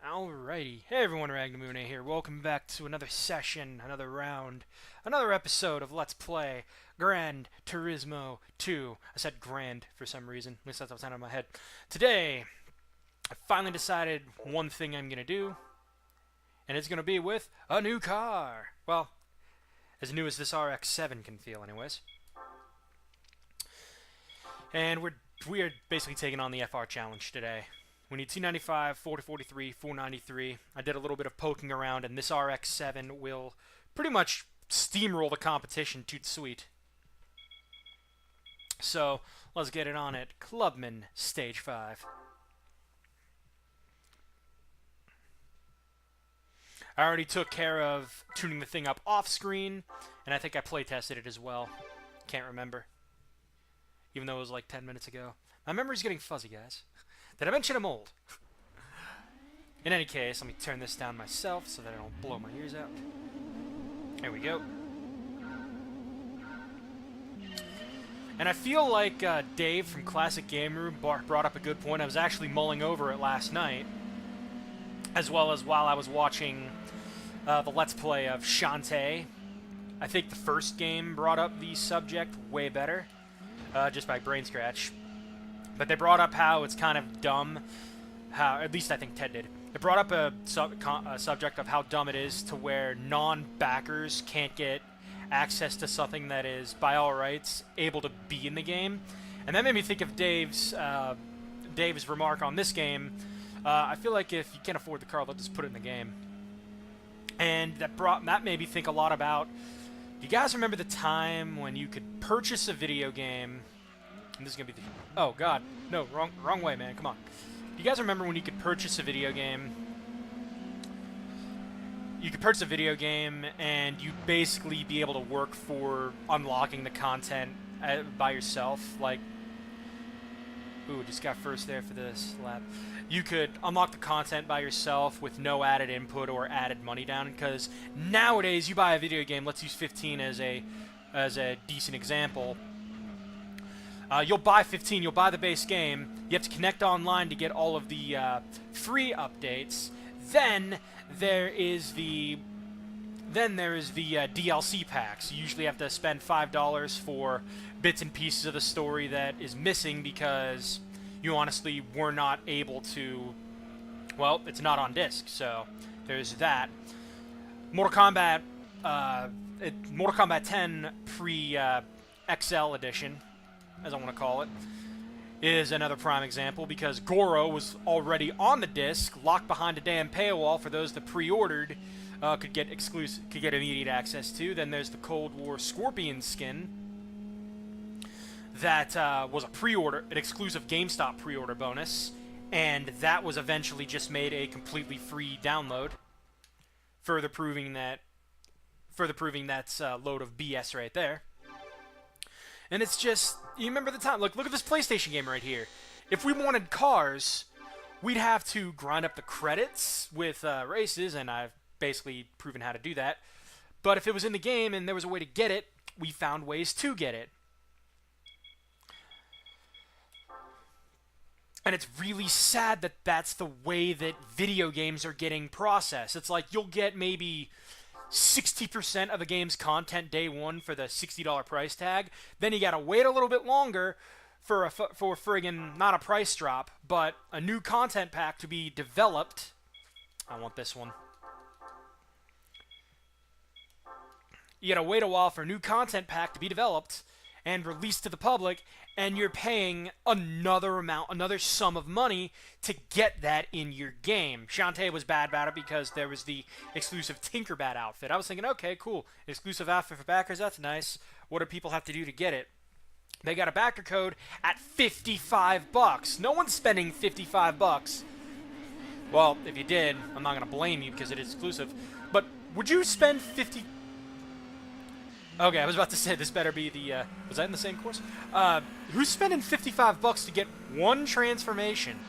Alrighty. Hey everyone, Ragnamune here. Welcome back to another session, another round, another episode of Let's Play Gran Turismo 2. I said grand for some reason. At least that's what's out of my head. Today, I finally decided one thing I'm going to do, and it's going to be with a new car. Well, as new as this RX-7 can feel anyways. And we are basically taking on the FR challenge today. We need 295, 4043, 493. I did a little bit of poking around, and this RX-7 will pretty much steamroll the competition toot sweet. So, let's get it on it. Clubman, Stage 5. I already took care of tuning the thing up off-screen, and I think I play-tested it as well. Can't remember. Even though it was like 10 minutes ago. My memory's getting fuzzy, guys. Did I mention I'm old? In any case, let me turn this down myself so that I don't blow my ears out. There we go. And I feel like Dave from Classic Game Room brought up a good point. I was actually mulling over it last night, as well as while I was watching the Let's Play of Shantae. I think the first game brought up the subject way better, just by brain scratch. But they brought up how it's kind of dumb, how, at least I think Ted did. They brought up a subject of how dumb it is to where non-backers can't get access to something that is, by all rights, able to be in the game. And that made me think of Dave's remark on this game. I feel like if you can't afford the car, they'll just put it in the game. And that made me think a lot about, do you guys remember the time when you could purchase a video game? And this is going to be the... Oh, God. No, wrong way, man. Come on. You guys remember when you could purchase a video game? You could purchase a video game, and you'd basically be able to work for unlocking the content by yourself. Like... Ooh, just got first there for this lap. You could unlock the content by yourself with no added input or added money down, because nowadays, you buy a video game, let's use 15 as a decent example. You'll buy 15, you'll buy the base game, you have to connect online to get all of the free updates, then there is the DLC packs. You usually have to spend $5 for bits and pieces of the story that is missing because you honestly were not able to, well, it's not on disc, so there's that. Mortal Kombat 10 pre-XL edition, as I want to call it, is another prime example because Goro was already on the disc, locked behind a damn paywall for those that pre-ordered could get immediate access to. Then there's the Cold War Scorpion skin that was a pre-order, an exclusive GameStop pre-order bonus, and that was eventually just made a completely free download, further proving that's a load of BS right there. And it's just, you remember the time, look at this PlayStation game right here. If we wanted cars, we'd have to grind up the credits with races, and I've basically proven how to do that. But if it was in the game and there was a way to get it, we found ways to get it. And it's really sad that that's the way that video games are getting processed. It's like you'll get maybe 60% of the game's content day one for the $60 price tag. Then you gotta wait a little bit longer for friggin' not a price drop, but a new content pack to be developed. I want this one. You gotta wait a while for a new content pack to be developed and released to the public, and you're paying another sum of money to get that in your game. Shantae was bad about it because there was the exclusive Tinkerbat outfit. I was thinking, okay, cool, exclusive outfit for backers, that's nice. What do people have to do to get it? They got a backer code at $55. No one's spending $55. Well, if you did, I'm not gonna blame you because it is exclusive. But would you spend $50? Okay, I was about to say this better be the, was that in the same course? Who's spending $55 to get one transformation?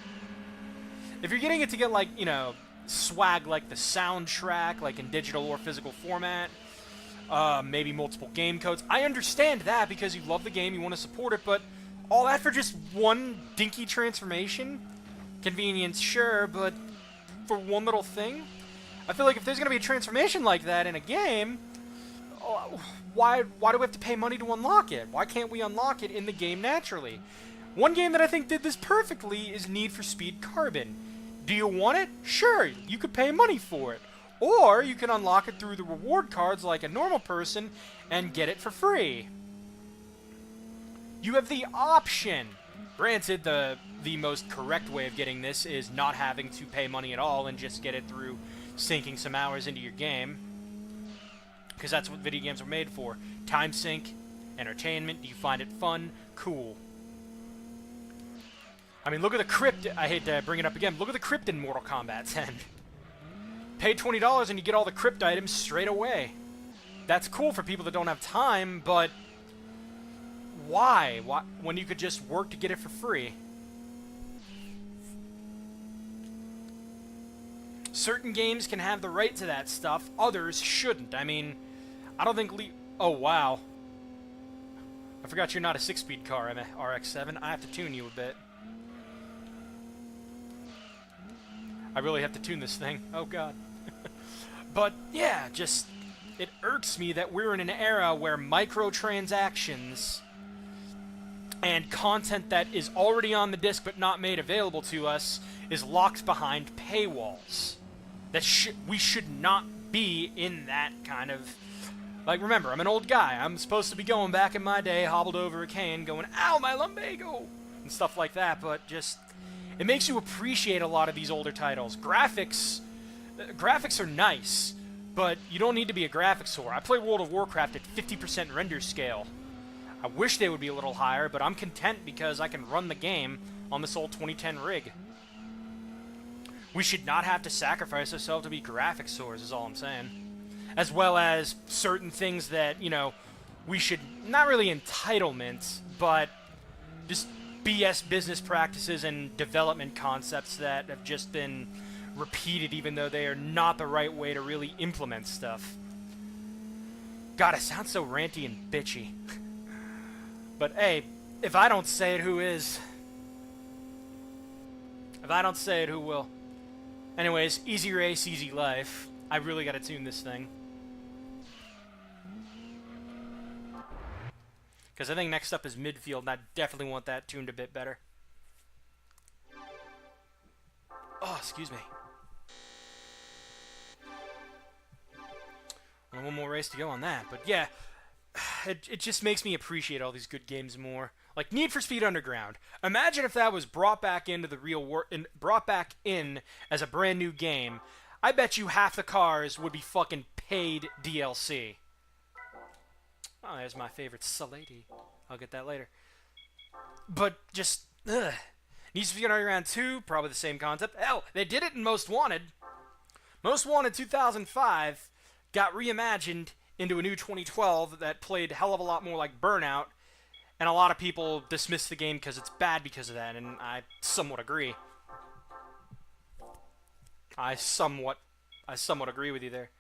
If you're getting it to get, like, you know, swag like the soundtrack, like in digital or physical format, maybe multiple game codes, I understand that because you love the game, you want to support it, but all that for just one dinky transformation? Convenience, sure, but for one little thing. I feel like if there's going to be a transformation like that in a game, why do we have to pay money to unlock it? Why can't we unlock it in the game naturally? One game that I think did this perfectly is Need for Speed Carbon. Do you want it? Sure, you could pay money for it. Or you can unlock it through the reward cards like a normal person and get it for free. You have the option. Granted, the most correct way of getting this is not having to pay money at all and just get it through sinking some hours into your game. Because that's what video games are made for. Time sink, entertainment. Do you find it fun? Cool. I mean, look at the crypt. I hate to bring it up again. Look at the crypt in Mortal Kombat 10. Pay $20 and you get all the crypt items straight away. That's cool for people that don't have time, but why? When you could just work to get it for free? Certain games can have the right to that stuff, others shouldn't. I mean, I don't think oh, wow. I forgot you're not a 6-speed car, I'm a RX-7. I have to tune you a bit. I really have to tune this thing. Oh, God. But, yeah, just, it irks me that we're in an era where microtransactions and content that is already on the disc but not made available to us is locked behind paywalls. That we should not be in that kind of... Like, remember, I'm an old guy. I'm supposed to be going back in my day, hobbled over a cane, going, ow, my lumbago! And stuff like that, but just... It makes you appreciate a lot of these older titles. Graphics are nice, but you don't need to be a graphics whore. I play World of Warcraft at 50% render scale. I wish they would be a little higher, but I'm content because I can run the game on this old 2010 rig. We should not have to sacrifice ourselves to be graphics whores, is all I'm saying. As well as certain things that, you know, we should, not really entitlements, but just BS business practices and development concepts that have just been repeated even though they are not the right way to really implement stuff. God, I sound so ranty and bitchy. But hey, if I don't say it, who is? If I don't say it, who will? Anyways, easy race, easy life. I really gotta tune this thing. Because I think next up is midfield, and I definitely want that tuned a bit better. Oh, excuse me. Only one more race to go on that, but yeah, it just makes me appreciate all these good games more. Like Need for Speed Underground. Imagine if that was brought back into the real world, brought back in as a brand new game. I bet you half the cars would be fucking paid DLC. Oh, there's my favorite Salady. I'll get that later. But just, ugh. Need for Speed Underground 2, probably the same concept. Hell, they did it in Most Wanted. Most Wanted 2005 got reimagined into a new 2012 that played a hell of a lot more like Burnout, and a lot of people dismiss the game because it's bad because of that, and I somewhat agree. I somewhat agree with you there.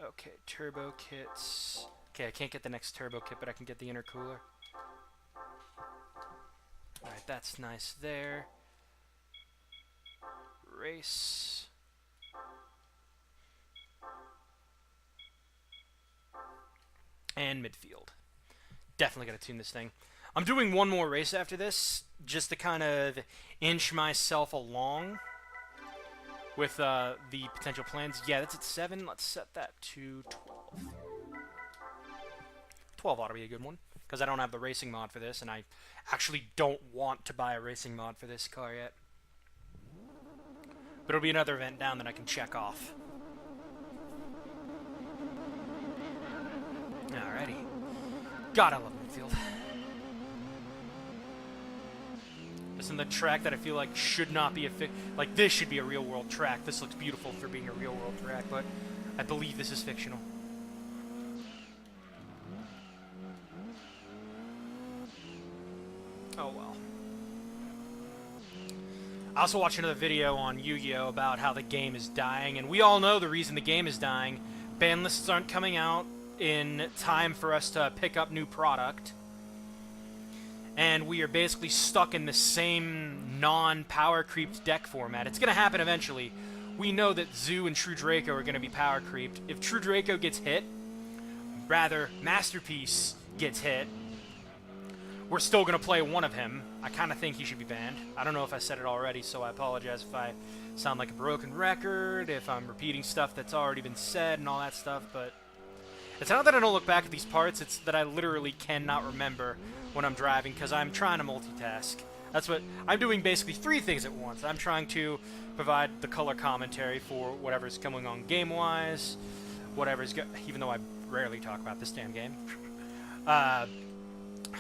Okay, turbo kits. Okay, I can't get the next turbo kit, but I can get the intercooler. Alright, that's nice there. Race. And midfield. Definitely gotta tune this thing. I'm doing one more race after this, just to kind of inch myself along with the potential plans. Yeah, that's at 7. Let's set that to 12. 12 ought to be a good one, because I don't have the racing mod for this, and I actually don't want to buy a racing mod for this car yet. But it'll be another event down that I can check off. Alrighty. God, I love midfield. This is the track that I feel like should not be like, this should be a real-world track. This looks beautiful for being a real-world track, but I believe this is fictional. Oh well. I also watched another video on Yu-Gi-Oh! About how the game is dying, and we all know the reason the game is dying. Ban lists aren't coming out in time for us to pick up new product. And we are basically stuck in the same non-power creeped deck format. It's going to happen eventually, we know that Zoo and True Draco are going to be power creeped. If True Draco gets hit, rather Masterpiece gets hit, we're still going to play one of him. I kind of think he should be banned. I don't know if I said it already, so I apologize if I sound like a broken record, if I'm repeating stuff that's already been said and all that stuff, but it's not that I don't look back at these parts, it's that I literally cannot remember when I'm driving because I'm trying to multitask. That's what I'm doing, basically 3 things at once. I'm trying to provide the color commentary for whatever's going on game-wise, even though I rarely talk about this damn game.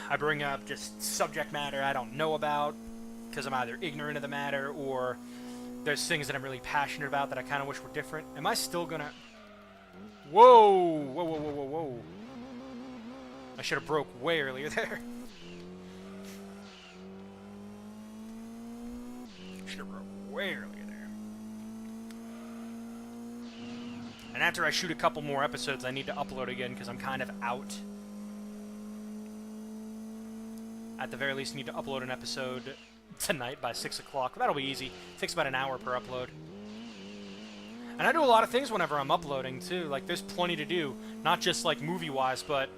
I bring up just subject matter I don't know about because I'm either ignorant of the matter or there's things that I'm really passionate about that I kind of wish were different. Am I still gonna... Whoa! Whoa, whoa, whoa, whoa, whoa. I should have broke way earlier there. Should have broke way earlier there. And after I shoot a couple more episodes, I need to upload again because I'm kind of out. At the very least, need to upload an episode tonight by 6 o'clock. That'll be easy. It takes about an hour per upload. And I do a lot of things whenever I'm uploading, too. Like, there's plenty to do. Not just, like, movie-wise, but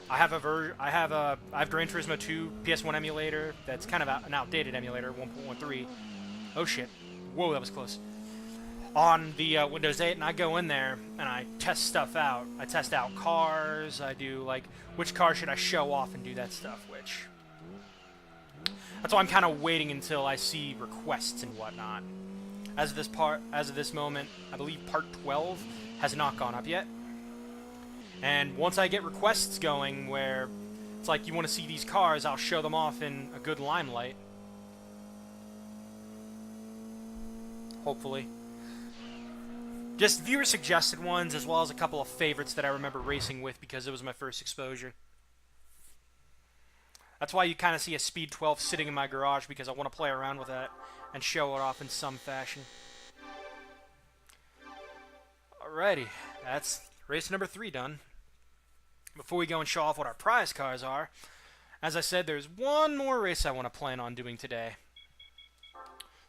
I have Gran Turismo 2 PS1 emulator that's kind of an outdated emulator, 1.13. Oh, shit. Whoa, that was close. On the Windows 8, and I go in there, and I test stuff out. I test out cars. I do, like, which car should I show off and do that stuff, which... That's why I'm kind of waiting until I see requests and whatnot. As of this moment, I believe part 12 has not gone up yet. And once I get requests going where it's like, you want to see these cars, I'll show them off in a good limelight. Hopefully. Just viewer-suggested ones, as well as a couple of favorites that I remember racing with because it was my first exposure. That's why you kind of see a Speed 12 sitting in my garage, because I want to play around with that and show it off in some fashion. Alrighty, that's race number 3 done. Before we go and show off what our prize cars are, as I said, there's one more race I want to plan on doing today.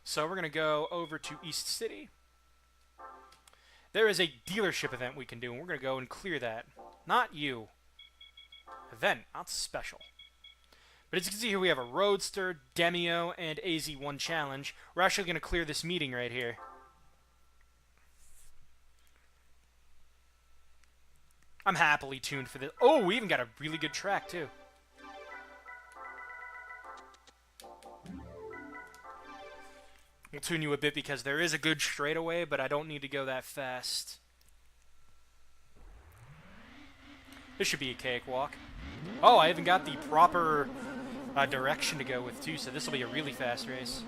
So we're going to go over to East City. There is a dealership event we can do, and we're going to go and clear that. Not you. Event, not special. But as you can see here, we have a Roadster, Demio, and AZ1 Challenge. We're actually going to clear this meeting right here. I'm happily tuned for this. Oh, we even got a really good track, too. We'll tune you a bit because there is a good straightaway, but I don't need to go that fast. This should be a cakewalk. Oh, I even got the proper direction to go with, too, so this will be a really fast race.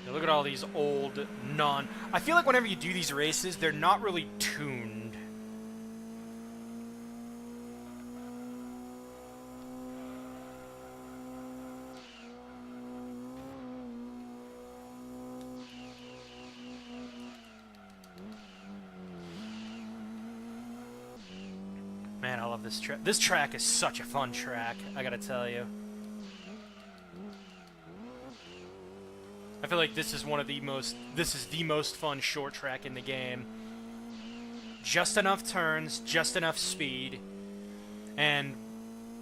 Now look at all these old, I feel like whenever you do these races, they're not really tuned. Man, I love this track. This track is such a fun track, I gotta tell you. I feel like this is the most fun short track in the game. Just enough turns, just enough speed, and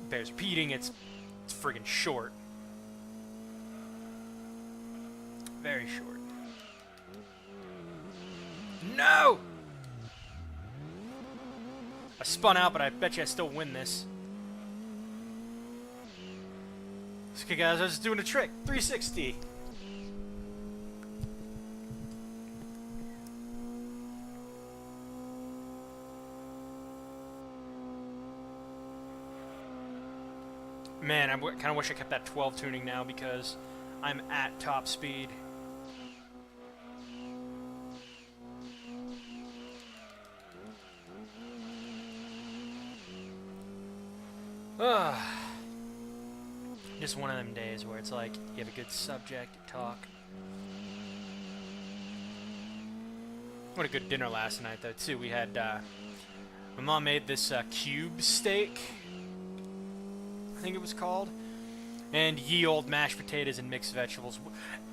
bears repeating, it's friggin' short. Very short. No! I spun out, but I bet you I still win this. Okay, guys, I was just doing a trick. 360. Man, I kind of wish I kept that 12 tuning now because I'm at top speed. Just one of them days where it's like you have a good subject to talk. What a good dinner last night, though, too. We had, my mom made this cube steak, I think it was called. And ye old mashed potatoes and mixed vegetables.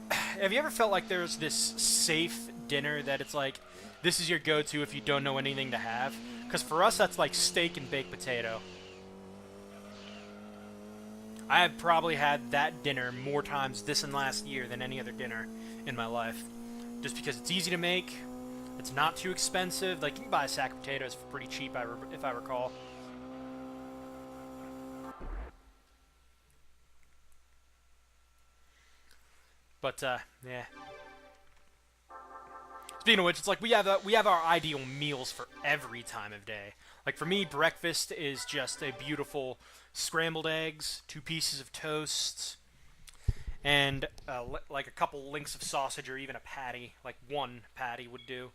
Have you ever felt like there's this safe dinner that it's like, this is your go-to if you don't know anything to have? Because for us, that's like steak and baked potato. I have probably had that dinner more times this and last year than any other dinner in my life. Just because it's easy to make, it's not too expensive. Like, you can buy a sack of potatoes for pretty cheap, if I recall. But, yeah. Speaking of which, it's like we have our ideal meals for every time of day. Like for me, breakfast is just a beautiful scrambled eggs, 2 pieces of toast, and like a couple links of sausage or even a patty. Like 1 patty would do.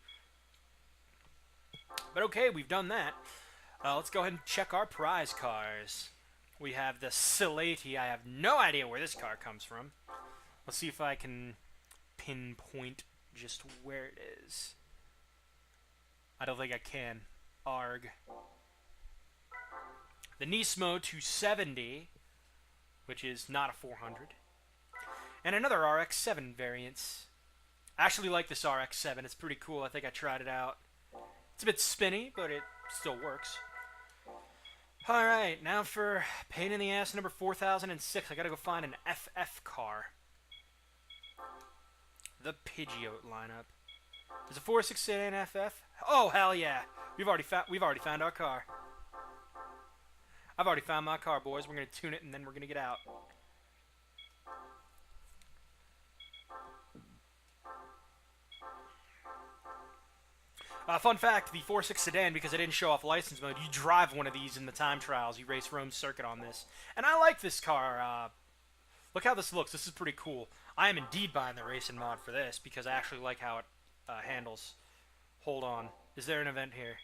But okay, we've done that. Let's go ahead and check our prize cars. We have the Silati. I have no idea where this car comes from. Let's see if I can pinpoint just where it is. I don't think I can. Arg. The Nismo 270, which is not a 400. And another RX-7 variant. I actually like this RX-7. It's pretty cool. I think I tried it out. It's a bit spinny, but it still works. Alright, now for pain in the ass number 4006. I gotta go find an FF car. The Pidgeot lineup. Is a 468 an FF? Oh hell yeah! We've already found our car. I've already found my car, boys. We're gonna tune it and then we're gonna get out. Fun fact, the 4.6 sedan, because I didn't show off license mode, you drive one of these in the time trials. You race Rome Circuit on this. And I like this car. Look how this looks. This is pretty cool. I am indeed buying the racing mod for this, because I actually like how it handles. Hold on. Is there an event here?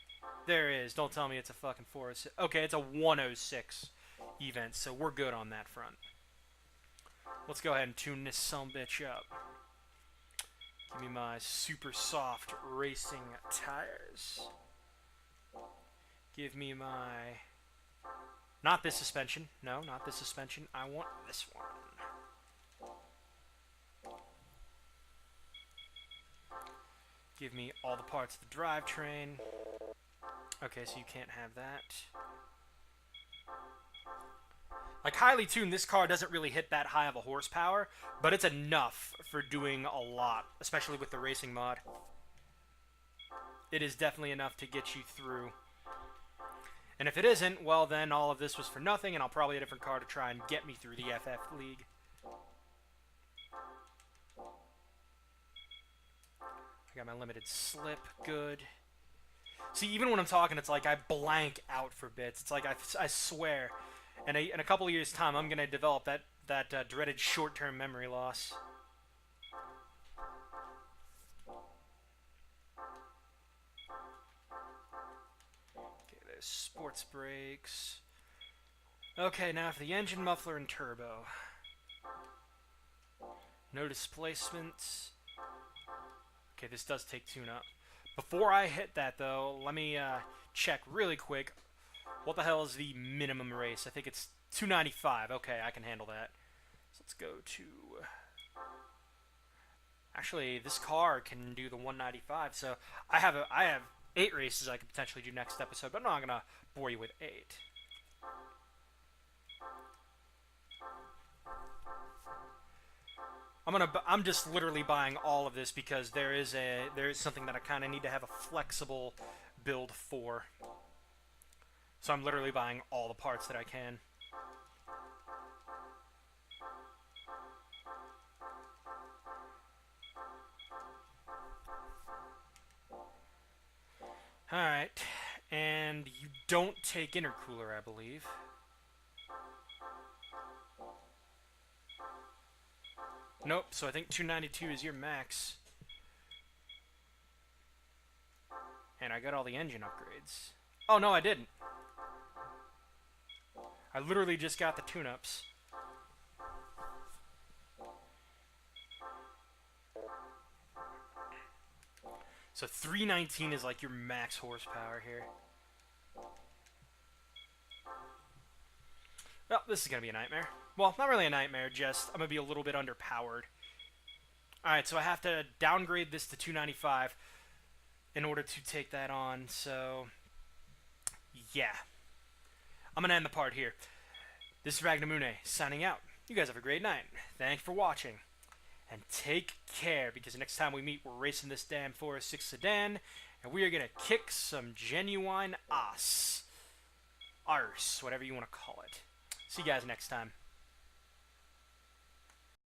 There is. Don't tell me it's a fucking 406. Okay, it's a 106 event, so we're good on that front. Let's go ahead and tune this sumbitch up. Give me my super soft racing tires. Give me my... Not this suspension. No, not this suspension. I want this one. Give me all the parts of the drivetrain. Okay, so you can't have that. Like, highly tuned, this car doesn't really hit that high of a horsepower, but it's enough for doing a lot, especially with the racing mod. It is definitely enough to get you through. And if it isn't, well then all of this was for nothing, and I'll probably have a different car to try and get me through the FF League. I got my limited slip, good. See, even when I'm talking, it's like I blank out for bits. It's like I swear... In a couple of years' time, I'm going to develop that dreaded short-term memory loss. Okay, there's sports brakes. Okay, now for the engine, muffler, and turbo. No displacements. Okay, this does take tune-up. Before I hit that, though, let me check really quick. What the hell is the minimum race? I think it's 295. Okay, I can handle that. So let's go to... Actually, this car can do the 195, so I have 8 races I could potentially do next episode, but I'm not going to bore you with 8. I'm just literally buying all of this because there is something that I kind of need to have a flexible build for. So I'm literally buying all the parts that I can. Alright, and you don't take intercooler, I believe. Nope, so I think 292 is your max. And I got all the engine upgrades. Oh, no, I didn't. I literally just got the tune-ups. So 319 is like your max horsepower here. Well, this is going to be a nightmare. Well, not really a nightmare, just I'm going to be a little bit underpowered. Alright, so I have to downgrade this to 295 in order to take that on, so yeah. I'm going to end the part here. This is Ragnamune, signing out. You guys have a great night. Thanks for watching. And take care, because next time we meet, we're racing this damn 406 sedan, and we are going to kick some genuine ass. Arse, whatever you want to call it. See you guys next time.